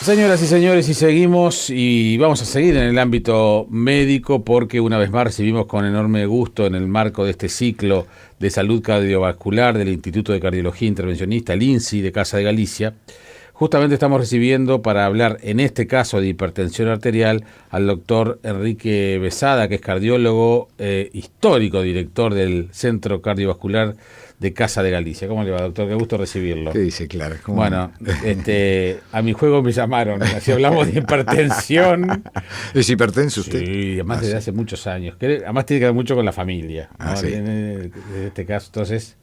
Señoras y señores, y seguimos y vamos a seguir en el ámbito médico porque una vez más recibimos con enorme gusto en el marco de este ciclo de salud cardiovascular del Instituto de Cardiología Intervencionista, el INSI de Casa de Galicia. Justamente estamos recibiendo para hablar en este caso de hipertensión arterial al doctor Enrique Besada, que es cardiólogo histórico, director del Centro Cardiovascular de Casa de Galicia. ¿Cómo le va, doctor? Qué gusto recibirlo. ¿Qué dice, Clara? Bueno, a mi juego me llamaron, si hablamos de hipertensión. ¿Es hipertenso usted? Sí, además desde hace muchos años. Además tiene que ver mucho con la familia, ¿no? Sí. En este caso, entonces,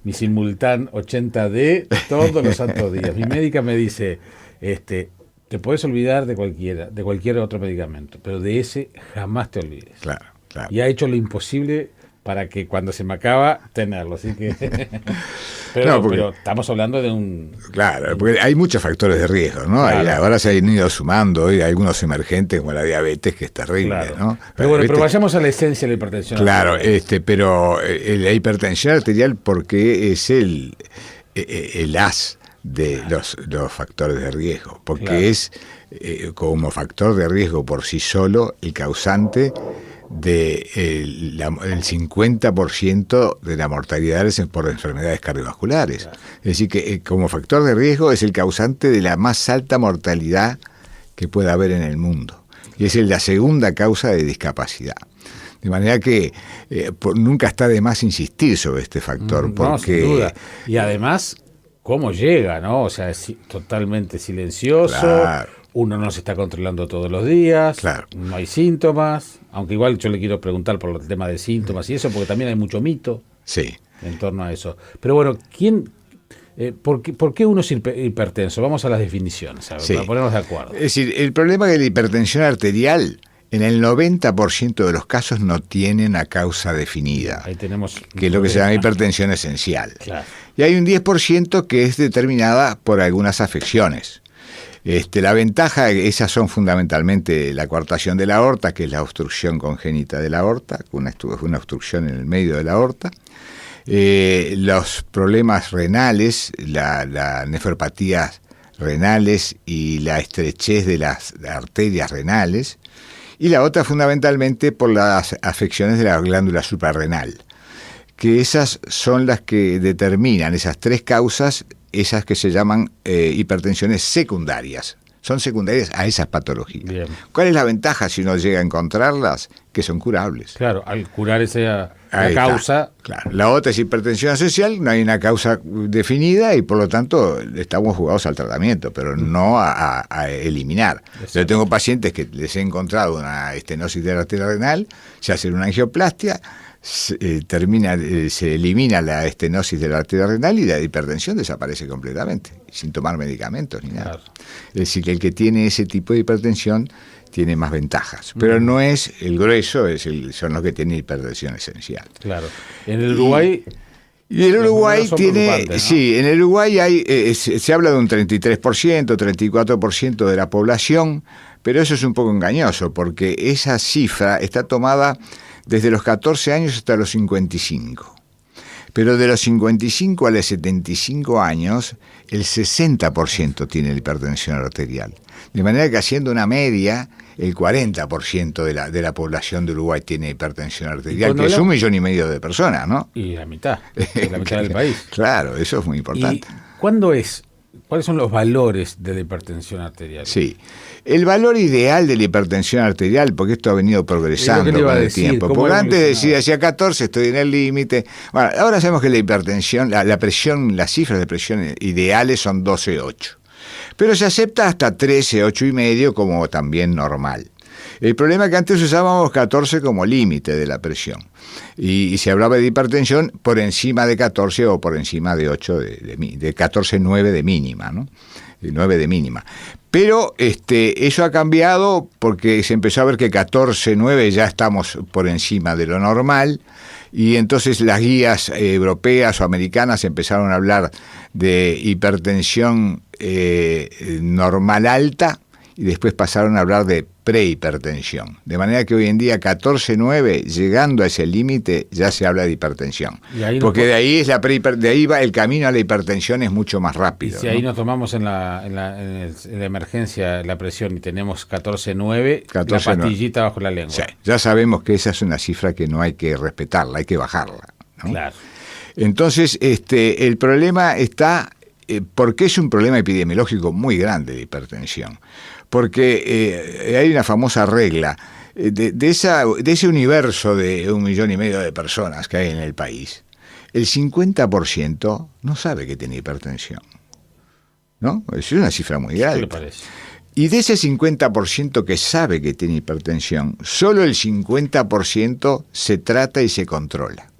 mi simultán 80D todos los santos días. Mi médica me dice, te puedes olvidar de cualquier otro medicamento, pero de ese jamás te olvides. Claro, claro. Y ha hecho lo imposible para que cuando se me acaba, tenerlo. Así que pero estamos hablando de un... Claro, porque hay muchos factores de riesgo, ¿no? Claro. Ahora se han ido sumando hoy algunos emergentes como la diabetes, que es terrible, Claro. ¿no? Pero vayamos a la esencia de la hipertensión. Claro, pero la hipertensión arterial, porque es el as de los factores de riesgo, porque Claro. es como factor de riesgo por sí solo el causante del 50% de la mortalidad por enfermedades cardiovasculares. Claro. Es decir, que como factor de riesgo es el causante de la más alta mortalidad que pueda haber en el mundo. Y es la segunda causa de discapacidad. De manera que nunca está de más insistir sobre este factor. Porque, sin duda. Y además, ¿cómo llega, no? O sea, es totalmente silencioso. Claro. Uno no se está controlando todos los días, Claro. No hay síntomas, aunque igual yo le quiero preguntar por el tema de síntomas y eso, porque también hay mucho mito sí. en torno a eso. Pero bueno, ¿por qué uno es hipertenso? Vamos a las definiciones, Sí. para ponernos de acuerdo. Es decir, el problema de la hipertensión arterial, en el 90% de los casos no tiene una causa definida, Ahí tenemos que es lo que se llama hipertensión esencial. Claro. Y hay un 10% que es determinada por algunas afecciones. La ventaja, esas son fundamentalmente la coartación de la aorta, que es la obstrucción congénita de la aorta, una obstrucción en el medio de la aorta. Los problemas renales, la nefropatías renales y la estrechez de las arterias renales. Y la otra fundamentalmente por las afecciones de la glándula suprarrenal, que esas son las que determinan, esas tres causas, esas que se llaman hipertensiones secundarias. Son secundarias a esas patologías. Bien. ¿Cuál es la ventaja si uno llega a encontrarlas? Que son curables. Claro, al curar la Ahí está. causa. Claro. La otra es hipertensión esencial, no hay una causa definida y por lo tanto estamos jugados al tratamiento, pero no a eliminar. Exacto. Yo tengo pacientes que les he encontrado una estenosis de la arteria renal, se hacen una angioplastia, se elimina la estenosis de la arteria renal y la hipertensión desaparece completamente, sin tomar medicamentos ni nada. Claro. Es decir, que el que tiene ese tipo de hipertensión tiene más ventajas, pero no es el grueso, son los que tienen hipertensión esencial. Clael En el Uruguay... Y el Uruguay números son tiene, preocupantes, ¿no? sí, en el Uruguay se habla de un 33%, 34% de la población, pero eso es un poco engañoso, porque esa cifra está tomada desde los 14 años hasta los 55. Pero de los 55 a los 75 años, el 60% tiene hipertensión arterial. De manera que haciendo una media, el 40% de la población de Uruguay tiene hipertensión arterial, que es 1,5 millones de personas, ¿no? Y la mitad del país. Claro, eso es muy importante. ¿Y cuáles son los valores de la hipertensión arterial? Sí. El valor ideal de la hipertensión arterial, porque esto ha venido progresando con el tiempo. Porque antes decía, hacia 14 estoy en el límite. Bueno, ahora sabemos que la hipertensión, la presión, las cifras de presión ideales son 12,8. Pero se acepta hasta 13, 8,5 como también normal. El problema es que antes usábamos 14 como límite de la presión. Y se hablaba de hipertensión por encima de 14 o por encima de 8, de 14, 9 de mínima, ¿no? 9 de mínima. Pero eso ha cambiado porque se empezó a ver que 14, 9 ya estamos por encima de lo normal. Y entonces las guías europeas o americanas empezaron a hablar de hipertensión normal alta y después pasaron a hablar de prehipertensión. De manera que hoy en día 14,9, llegando a ese límite, ya se habla de hipertensión. Porque de ahí de ahí va el camino a la hipertensión, es mucho más rápido. Y si ahí nos tomamos en la emergencia la presión y tenemos 14,9, la pastillita bajo la lengua. Sí, ya sabemos que esa es una cifra que no hay que respetarla, hay que bajarla, ¿no? Claro. Entonces, el problema está, porque es un problema epidemiológico muy grande de hipertensión. Porque hay una famosa regla, de ese universo de 1,5 millones de personas que hay en el país, el 50% no sabe que tiene hipertensión, ¿no? Es una cifra muy alta. ¿Qué le parece? Y de ese 50% que sabe que tiene hipertensión, solo el 50% se trata y se controla.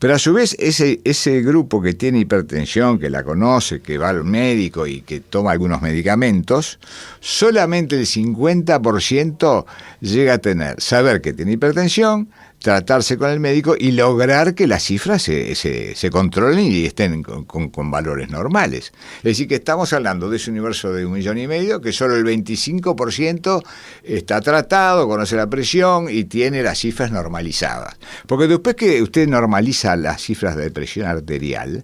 Pero a su vez, ese grupo que tiene hipertensión, que la conoce, que va al médico y que toma algunos medicamentos, solamente el 50% llega a saber que tiene hipertensión, tratarse con el médico y lograr que las cifras se controlen y estén con valores normales. Es decir, que estamos hablando de ese universo de 1,5 millones, que solo el 25% está tratado, conoce la presión y tiene las cifras normalizadas. Porque después que usted normaliza las cifras de presión arterial,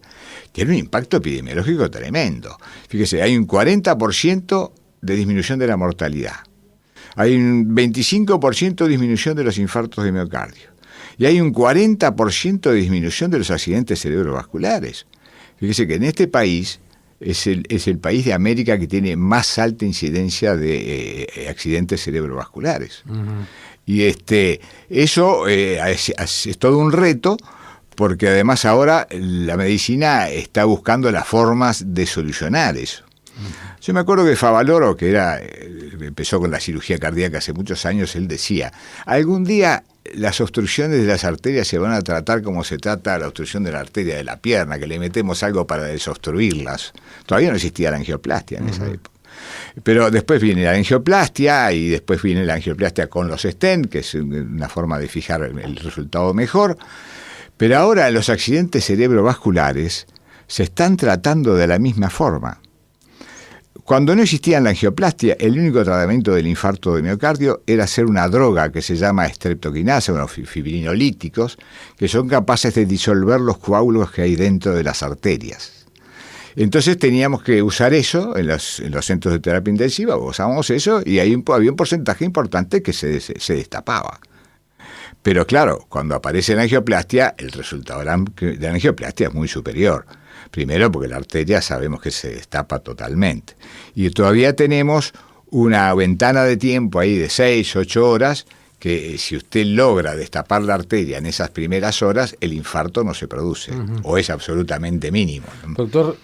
tiene un impacto epidemiológico tremendo. Fíjese, hay un 40% de disminución de la mortalidad. Hay un 25% de disminución de los infartos de miocardio. Y hay un 40% de disminución de los accidentes cerebrovasculares. Fíjese que en este país es el país de América que tiene más alta incidencia de accidentes cerebrovasculares. Uh-huh. Y eso es todo un reto, porque además ahora la medicina está buscando las formas de solucionar eso. Yo me acuerdo que Favaloro, que empezó con la cirugía cardíaca hace muchos años, él decía, algún día las obstrucciones de las arterias se van a tratar como se trata la obstrucción de la arteria de la pierna, que le metemos algo para desobstruirlas. Todavía no existía la angioplastia en esa época. Pero después viene la angioplastia y después viene la angioplastia con los stent, que es una forma de fijar el resultado mejor. Pero ahora los accidentes cerebrovasculares se están tratando de la misma forma. Cuando no existía la angioplastia, el único tratamiento del infarto de miocardio era hacer una droga que se llama streptokinasa, unos fibrinolíticos, que son capaces de disolver los coágulos que hay dentro de las arterias. Entonces teníamos que usar eso en los centros de terapia intensiva, usábamos eso y ahí había un porcentaje importante que se destapaba. Pero claro, cuando aparece la angioplastia, el resultado de la angioplastia es muy superior. Primero porque la arteria sabemos que se destapa totalmente. Y todavía tenemos una ventana de tiempo ahí de 6, 8 horas, que si usted logra destapar la arteria en esas primeras horas, el infarto no se produce, uh-huh, o es absolutamente mínimo. Doctor,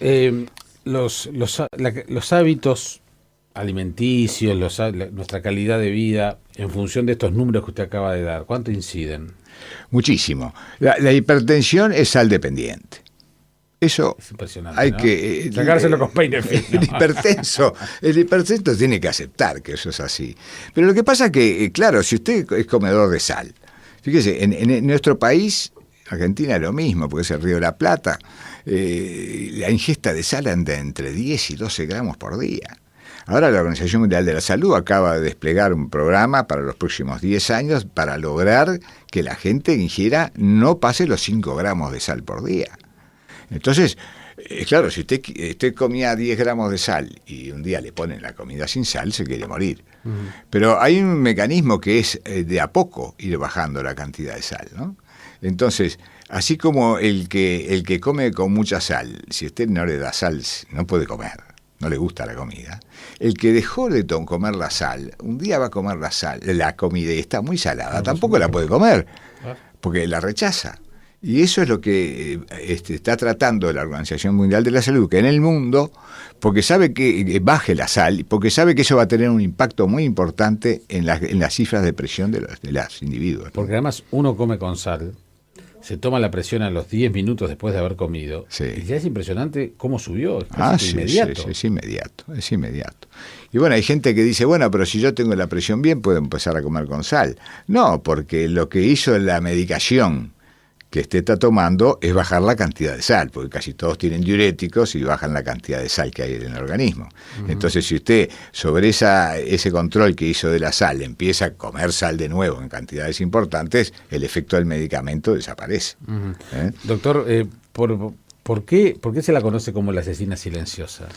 los hábitos alimenticios, nuestra calidad de vida, en función de estos números que usted acaba de dar, ¿cuánto inciden? Muchísimo. La hipertensión es sal dependiente. Eso es impresionante, hay, ¿no?, que sacárselo con peine fino. El hipertenso tiene que aceptar que eso es así. Pero lo que pasa es que, claro, si usted es comedor de sal, fíjese, en nuestro país, Argentina es lo mismo, porque es el Río de la Plata, la ingesta de sal anda entre 10 y 12 gramos por día. Ahora la Organización Mundial de la Salud acaba de desplegar un programa para los próximos 10 años para lograr que la gente ingiera no pase los 5 gramos de sal por día. Entonces, claro, si usted comía 10 gramos de sal y un día le ponen la comida sin sal, se quiere morir. Uh-huh. Pero hay un mecanismo que es de a poco ir bajando la cantidad de sal, ¿no? Entonces, así como el que come con mucha sal, si usted no le da sal, no puede comer, no le gusta la comida. El que dejó de comer la sal, un día va a comer la comida y está muy salada, tampoco la puede comer, porque la rechaza. Y eso es lo que está tratando la Organización Mundial de la Salud, que en el mundo, porque sabe que baje la sal, porque sabe que eso va a tener un impacto muy importante en las cifras de presión de los individuos, ¿no? Porque además uno come con sal, se toma la presión a los 10 minutos después de haber comido, sí, y ya es impresionante cómo subió, es inmediato. Sí, es inmediato. Y bueno, hay gente que dice, bueno, pero si yo tengo la presión bien, puedo empezar a comer con sal. No, porque lo que hizo la medicación que usted está tomando es bajar la cantidad de sal, porque casi todos tienen diuréticos y bajan la cantidad de sal que hay en el organismo. Entonces, si usted sobre ese control que hizo de la sal empieza a comer sal de nuevo en cantidades importantes, el efecto del medicamento desaparece. Doctor, ¿por qué se la conoce como la asesina silenciosa?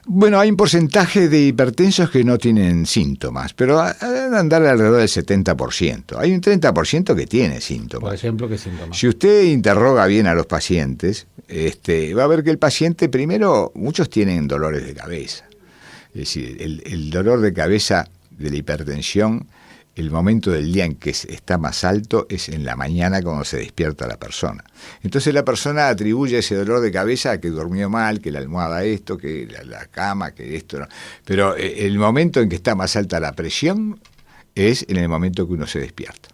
Bueno, hay un porcentaje de hipertensos que no tienen síntomas, pero andar alrededor del 70%. Hay un 30% que tiene síntomas. Por ejemplo, ¿qué síntomas? Si usted interroga bien a los pacientes, va a ver que el paciente, primero, muchos tienen dolores de cabeza. Es decir, el dolor de cabeza de la hipertensión, el momento del día en que está más alto es en la mañana cuando se despierta la persona. Entonces la persona atribuye ese dolor de cabeza a que durmió mal, que la almohada esto, que la cama, que esto no. Pero el momento en que está más alta la presión es en el momento que uno se despierta.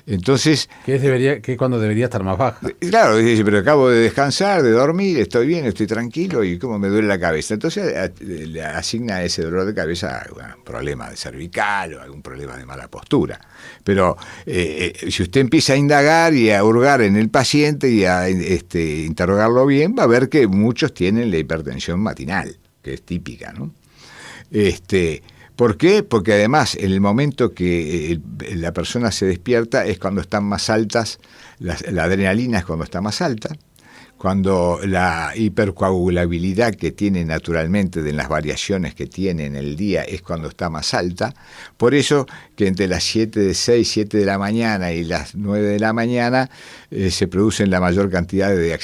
Entonces, ¿Qué es cuando debería estar más baja? Claro, dice, pero acabo de descansar, de dormir, estoy bien, estoy tranquilo y cómo me duele la cabeza. Entonces le asigna ese dolor de cabeza a un problema de cervical o algún problema de mala postura. Pero si usted empieza a indagar y a hurgar en el paciente y a interrogarlo bien, va a ver que muchos tienen la hipertensión matinal, que es típica, ¿no? ¿Por qué? Porque además en el momento que la persona se despierta es cuando están más altas, la adrenalina es cuando está más alta, cuando la hipercoagulabilidad que tiene naturalmente de las variaciones que tiene en el día es cuando está más alta. Por eso que entre las 7 de la mañana y las 9 de la mañana se producen la mayor cantidad de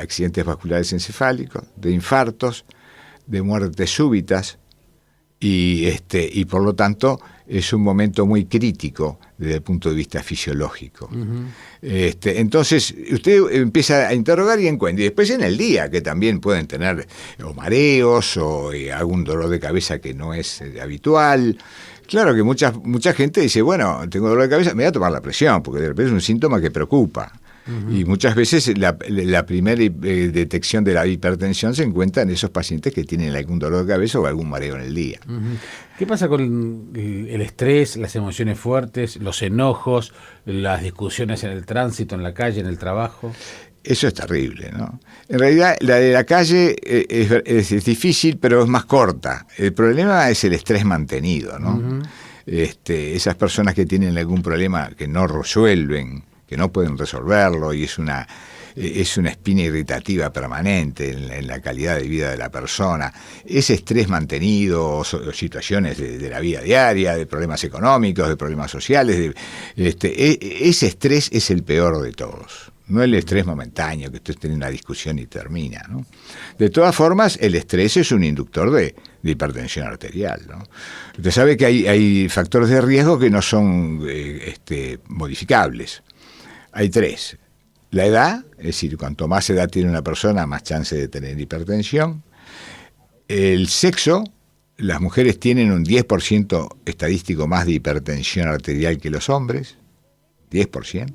accidentes vasculares encefálicos, de infartos, de muertes súbitas. Y por lo tanto es un momento muy crítico desde el punto de vista fisiológico. Entonces usted empieza a interrogar y encuentra, y después en el día, que también pueden tener o mareos o algún dolor de cabeza que no es habitual. Claro que mucha gente dice, bueno, tengo dolor de cabeza, me voy a tomar la presión, porque de repente es un síntoma que preocupa. Y muchas veces la primera detección de la hipertensión se encuentra en esos pacientes que tienen algún dolor de cabeza o algún mareo en el día. ¿Qué pasa con el estrés, las emociones fuertes, los enojos, las discusiones en el tránsito, en la calle, en el trabajo? Eso es terrible, ¿no? En realidad, la de la calle es difícil, pero es más corta. El problema es el estrés mantenido, ¿no? Esas personas que tienen algún problema que no resuelven, que no pueden resolverlo, y es una espina irritativa permanente en la calidad de vida de la persona. Ese estrés mantenido, o situaciones de la vida diaria, de problemas económicos, de problemas sociales, ese estrés es el peor de todos. No el estrés momentáneo, que usted tiene una discusión y termina, ¿no? De todas formas, el estrés es un inductor de hipertensión arterial, ¿no? Usted sabe que hay factores de riesgo que no son modificables. Hay 3. La edad, es decir, cuanto más edad tiene una persona, más chance de tener hipertensión. El sexo, las mujeres tienen un 10% estadístico más de hipertensión arterial que los hombres, 10%.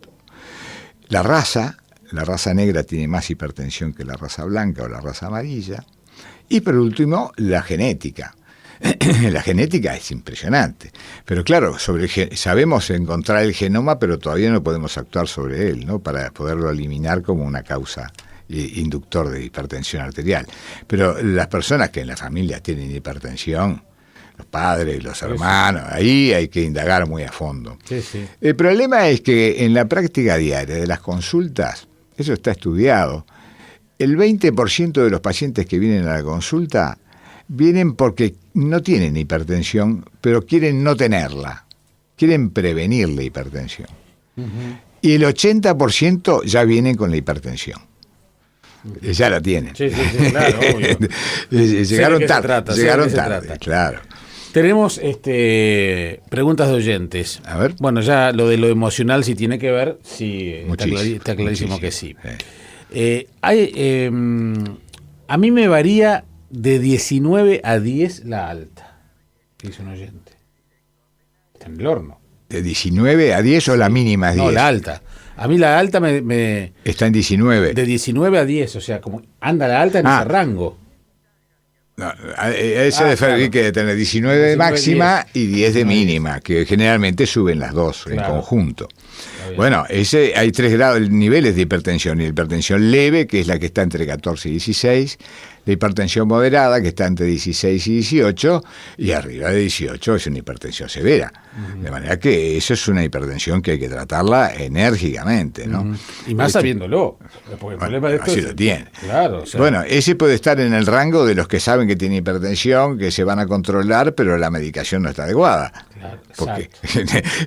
La raza negra tiene más hipertensión que la raza blanca o la raza amarilla. Y por último, la genética. La genética es impresionante, pero claro, sabemos encontrar el genoma, pero todavía no podemos actuar sobre él, ¿no? Para poderlo eliminar como una causa inductor de hipertensión arterial. Pero las personas que en la familia tienen hipertensión, los padres, los hermanos, ahí hay que indagar muy a fondo. Sí, sí. El problema es que en la práctica diaria de las consultas, eso está estudiado, el 20% de los pacientes que vienen a la consulta vienen porque no tienen hipertensión, pero quieren no tenerla, quieren prevenir la hipertensión. Y el 80% ya vienen con la hipertensión. Ya la tienen. Sí, claro, obvio. Llegaron tarde, claro. Tenemos preguntas de oyentes. A ver. Bueno, ya lo de lo emocional sí tiene que ver, sí, está clarísimo que sí. A mí me varía de 19 a 10 la alta, dice un oyente. Está en el horno. ¿De 19 a 10 o la mínima es 10? No, la alta. A mí la alta me... Está en 19. De 19 a 10, o sea, como anda la alta en ese rango. No, ese hay que tener 19 de máxima 10. Y 10 de mínima, que generalmente suben las dos en conjunto. Bueno, hay 3 niveles de hipertensión. La hipertensión leve, que es la que está entre 14 y 16. La hipertensión moderada, que está entre 16 y 18. Y arriba de 18 es una hipertensión severa. De manera que eso es una hipertensión que hay que tratarla enérgicamente, ¿no? Y más sabiéndolo. Porque el problema de esto así lo tiene. Claro. Bueno, ese puede estar en el rango de los que saben que tiene hipertensión, que se van a controlar, pero la medicación no está adecuada. Claro, porque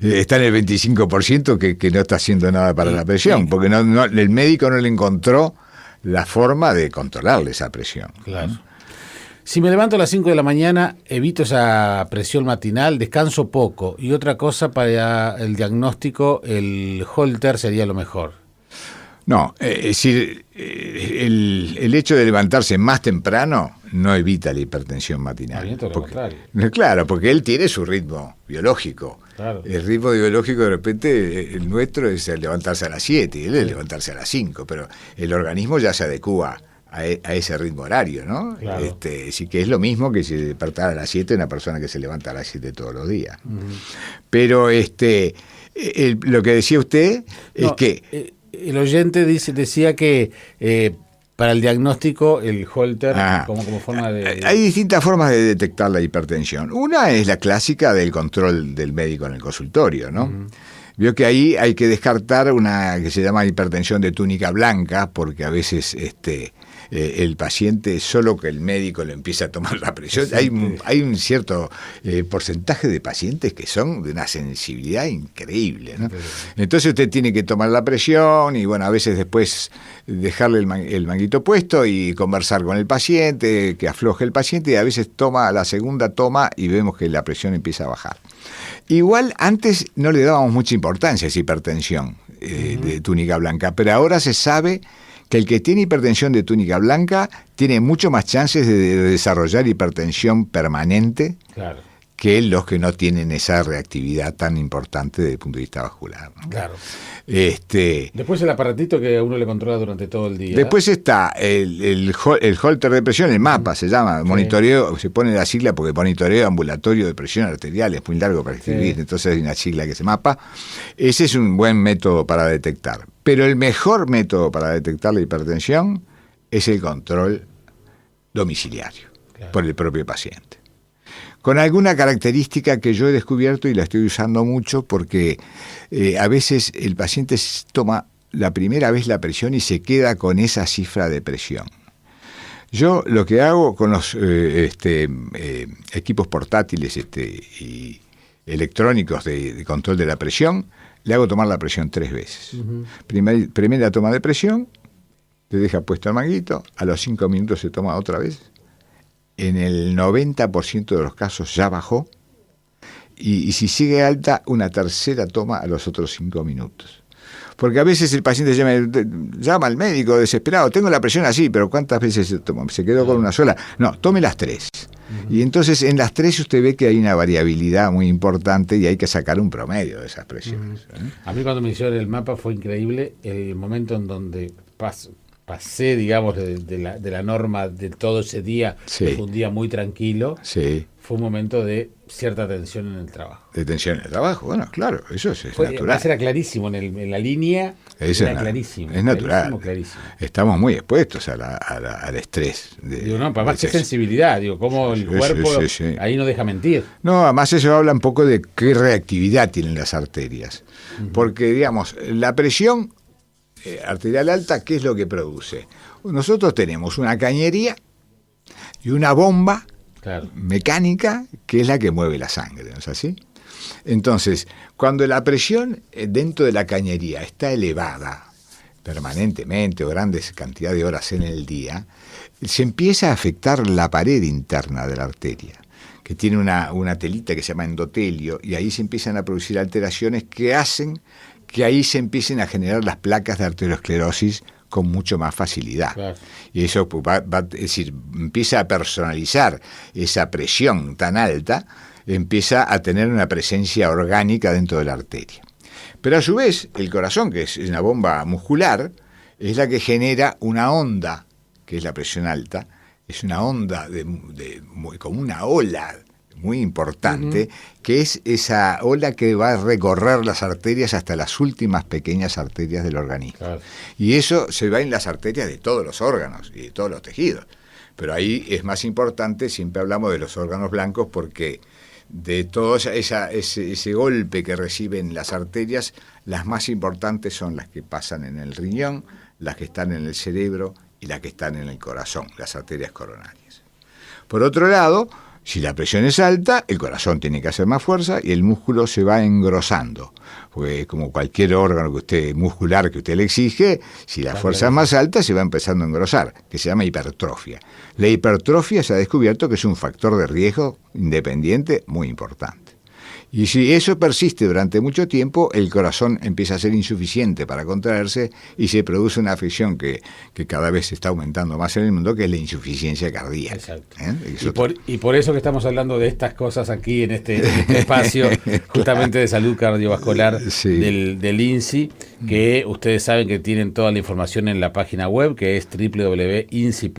está en el 25% que no está haciendo nada para la presión, porque el médico no le encontró la forma de controlarle esa presión. Claro. Si me levanto a las 5 de la mañana, evito esa presión matinal, descanso poco. Y otra cosa para el diagnóstico, el Holter sería lo mejor. No, es decir, el hecho de levantarse más temprano no evita la hipertensión matinal. Claro, porque él tiene su ritmo biológico. Claro. El ritmo biológico, de repente, el nuestro es el levantarse a las 7 y él es levantarse a las 5, pero el organismo ya se adecúa a ese ritmo horario, ¿no? Claro. Sí, que es lo mismo que si despertara a las 7 una persona que se levanta a las 7 todos los días. Pero lo que decía usted es que... el oyente decía que para el diagnóstico el Holter como forma de... Hay distintas formas de detectar la hipertensión. Una es la clásica del control del médico en el consultorio, ¿no? Vio que ahí hay que descartar una que se llama hipertensión de túnica blanca, porque a veces el paciente, solo que el médico le empieza a tomar la presión, hay un cierto porcentaje de pacientes que son de una sensibilidad increíble, ¿no? Entonces usted tiene que tomar la presión y bueno, a veces después dejarle el manguito puesto y conversar con el paciente, que afloje el paciente, y a veces toma la segunda toma y vemos que la presión empieza a bajar. Igual antes no le dábamos mucha importancia a esa hipertensión de túnica blanca, pero ahora se sabe que el que tiene hipertensión de túnica blanca tiene mucho más chances de desarrollar hipertensión permanente que los que no tienen esa reactividad tan importante desde el punto de vista vascular, ¿no? Claro. Después el aparatito que a uno le controla durante todo el día. Después está el Holter de presión, el MAPA se llama, monitoreo, se pone la sigla porque monitoreo ambulatorio de presión arterial, es muy largo para escribir, entonces hay una sigla que se MAPA. Ese es un buen método para detectar. Pero el mejor método para detectar la hipertensión es el control domiciliario por el propio paciente. Con alguna característica que yo he descubierto y la estoy usando mucho porque a veces el paciente toma la primera vez la presión y se queda con esa cifra de presión. Yo lo que hago con los equipos portátiles y electrónicos de control de la presión, le hago tomar la presión 3 veces. Primera toma de presión, le deja puesto el manguito, a los 5 minutos se toma otra vez. En el 90% de los casos ya bajó, y si sigue alta, una tercera toma a los otros 5 minutos. Porque a veces el paciente llama al médico desesperado, tengo la presión así, pero ¿cuántas veces se tomó? ¿Se quedó con una sola? No, tome las 3. Y entonces en las 3 usted ve que hay una variabilidad muy importante y hay que sacar un promedio de esas presiones. A mí cuando me hicieron el mapa fue increíble el momento en donde pasé, digamos, de la norma de todo ese día, que fue un día muy tranquilo, fue un momento de cierta tensión en el trabajo. De tensión en el trabajo, bueno, claro, eso es natural. Además era clarísimo, en la línea era clarísimo. Es natural. Clarísimo. Estamos muy expuestos al estrés. Además qué sensibilidad, cómo el cuerpo ahí no deja mentir. No, además eso habla un poco de qué reactividad tienen las arterias. Porque, digamos, la presión arterial alta, ¿qué es lo que produce? Nosotros tenemos una cañería y una bomba mecánica que es la que mueve la sangre, ¿no es así? Entonces, cuando la presión dentro de la cañería está elevada permanentemente o grandes cantidades de horas en el día, se empieza a afectar la pared interna de la arteria, que tiene una telita que se llama endotelio, y ahí se empiezan a producir alteraciones que hacen que ahí se empiecen a generar las placas de arteriosclerosis con mucho más facilidad. Claro. Y eso es decir, empieza a personalizar esa presión tan alta, empieza a tener una presencia orgánica dentro de la arteria. Pero a su vez, el corazón, que es una bomba muscular, es la que genera una onda, que es la presión alta, es una onda como una ola muy importante, que es esa ola que va a recorrer las arterias hasta las últimas pequeñas arterias del organismo. Claro. Y eso se va en las arterias de todos los órganos y de todos los tejidos. Pero ahí es más importante, siempre hablamos de los órganos blancos, porque de todo ese golpe que reciben las arterias, las más importantes son las que pasan en el riñón, las que están en el cerebro y las que están en el corazón, las arterias coronarias. Por otro lado, si la presión es alta, el corazón tiene que hacer más fuerza y el músculo se va engrosando. Porque como cualquier órgano muscular que usted le exige, si la fuerza es más alta, se va empezando a engrosar, que se llama hipertrofia. La hipertrofia se ha descubierto que es un factor de riesgo independiente muy importante. Y si eso persiste durante mucho tiempo, el corazón empieza a ser insuficiente para contraerse y se produce una afección que cada vez se está aumentando más en el mundo, que es la insuficiencia cardíaca. Exacto. Y por eso que estamos hablando de estas cosas aquí en este espacio, justamente de salud cardiovascular del INSI, que ustedes saben que tienen toda la información en la página web, que es www.insi.uy.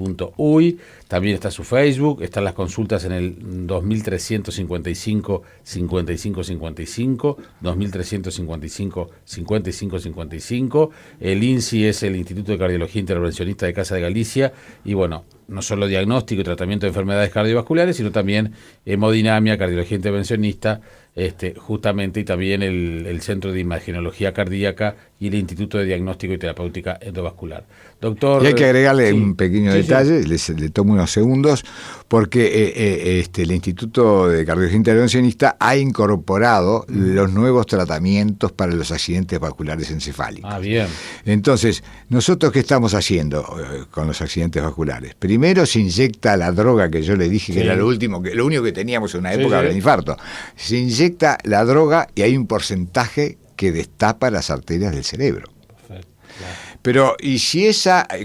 También está su Facebook, están las consultas en el 2355 5555, 2355 5555. El INSI es el Instituto de Cardiología Intervencionista de Casa de Galicia, y bueno, no solo diagnóstico y tratamiento de enfermedades cardiovasculares, sino también hemodinamia, cardiología intervencionista, justamente, y también el Centro de Imagenología Cardíaca y el Instituto de Diagnóstico y Terapéutica Endovascular. Doctor, y hay que agregarle un pequeño detalle, le tomo unos segundos, porque el Instituto de Cardiología Intervencionista ha incorporado los nuevos tratamientos para los accidentes vasculares encefálicos. Ah, bien. Entonces, ¿nosotros qué estamos haciendo con los accidentes vasculares? Primero se inyecta la droga que yo le dije que era lo único que teníamos en una época del infarto. Se inyecta la droga y hay un porcentaje que destapa las arterias del cerebro. Perfecto, claro. Pero, y si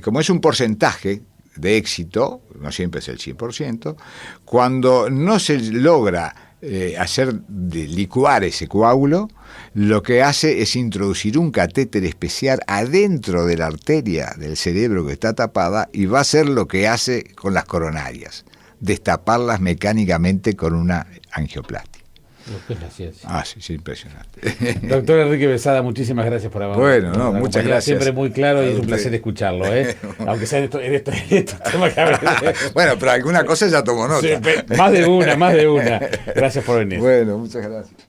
como es un porcentaje de éxito, no siempre es el 100%, cuando no se logra licuar ese coágulo, lo que hace es introducir un catéter especial adentro de la arteria del cerebro que está tapada, y va a hacer lo que hace con las coronarias, destaparlas mecánicamente con una angioplastia. Lo que es la ciencia. Ah, sí, impresionante. Doctor Enrique Besada, muchísimas gracias por haber muchas gracias. Siempre muy claro y es un placer escucharlo, aunque sea en estos temas que Bueno, pero alguna cosa ya tomó nota. Sí, más de una. Gracias por venir. Bueno, muchas gracias.